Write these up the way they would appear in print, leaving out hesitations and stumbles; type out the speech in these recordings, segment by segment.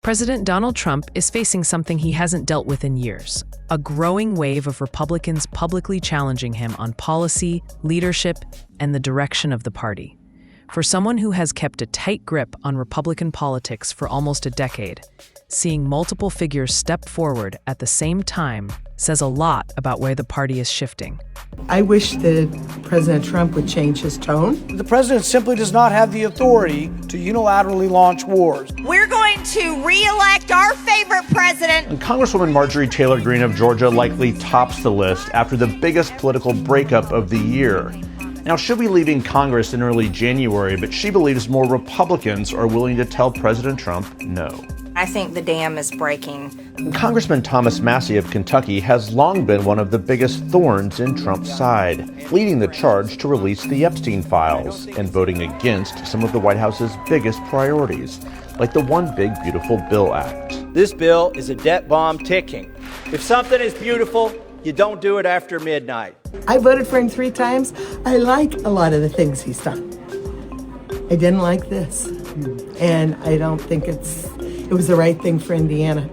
President Donald Trump is facing something he hasn't dealt with in years: a growing wave of Republicans publicly challenging him on policy, leadership, and the direction of the party. For someone who has kept a tight grip on Republican politics for almost a decade, seeing multiple figures step forward at the same time says a lot about where the party is shifting. I wish that President Trump would change his tone. The president simply does not have the authority to unilaterally launch wars. We're going to re-elect our favorite president. And Congresswoman Marjorie Taylor Greene of Georgia likely tops the list after the biggest political breakup of the year. Now, she'll be leaving Congress in early January, but she believes more Republicans are willing to tell President Trump no. I think the dam is breaking. And Congressman Thomas Massie of Kentucky has long been one of the biggest thorns in Trump's side, leading the charge to release the Epstein files and voting against some of the White House's biggest priorities, like the One Big Beautiful Bill Act. This bill is a debt bomb ticking. If something is beautiful, you don't do it after midnight. I voted for him 3 times. I like a lot of the things he's done. I didn't like this. And I don't think it was the right thing for Indiana.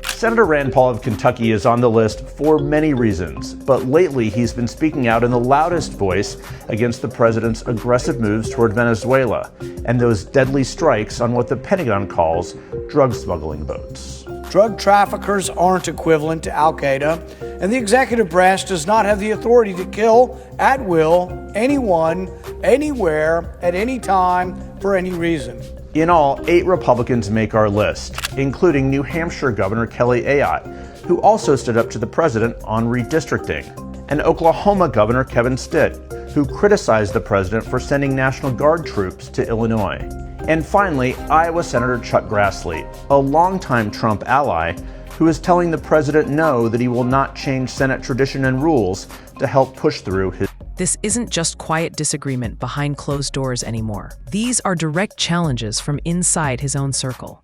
Senator Rand Paul of Kentucky is on the list for many reasons, but lately he's been speaking out in the loudest voice against the president's aggressive moves toward Venezuela and those deadly strikes on what the Pentagon calls drug smuggling boats. Drug traffickers aren't equivalent to Al-Qaeda, and the executive branch does not have the authority to kill at will anyone, anywhere, at any time, for any reason. In all, 8 Republicans make our list, including New Hampshire Governor Kelly Ayotte, who also stood up to the president on redistricting, and Oklahoma Governor Kevin Stitt, who criticized the president for sending National Guard troops to Illinois. And finally, Iowa Senator Chuck Grassley, a longtime Trump ally, who is telling the president no, that he will not change Senate tradition and rules to help push through his. This isn't just quiet disagreement behind closed doors anymore. These are direct challenges from inside his own circle.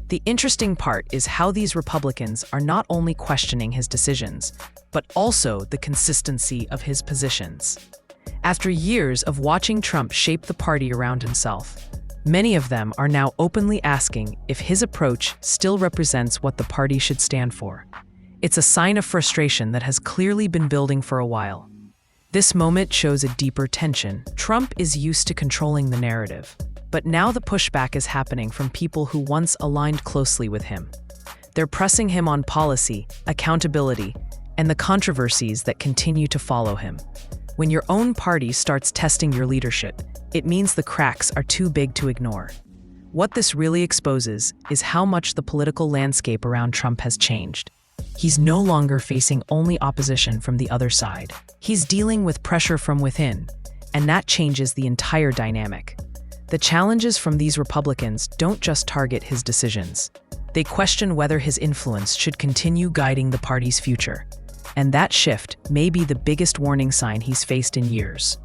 The interesting part is how these Republicans are not only questioning his decisions, but also the consistency of his positions. After years of watching Trump shape the party around himself, many of them are now openly asking if his approach still represents what the party should stand for. It's a sign of frustration that has clearly been building for a while. This moment shows a deeper tension. Trump is used to controlling the narrative, but now the pushback is happening from people who once aligned closely with him. They're pressing him on policy, accountability, and the controversies that continue to follow him. When your own party starts testing your leadership, it means the cracks are too big to ignore. What this really exposes is how much the political landscape around Trump has changed. He's no longer facing only opposition from the other side. He's dealing with pressure from within, and that changes the entire dynamic. The challenges from these Republicans don't just target his decisions. They question whether his influence should continue guiding the party's future. And that shift may be the biggest warning sign he's faced in years.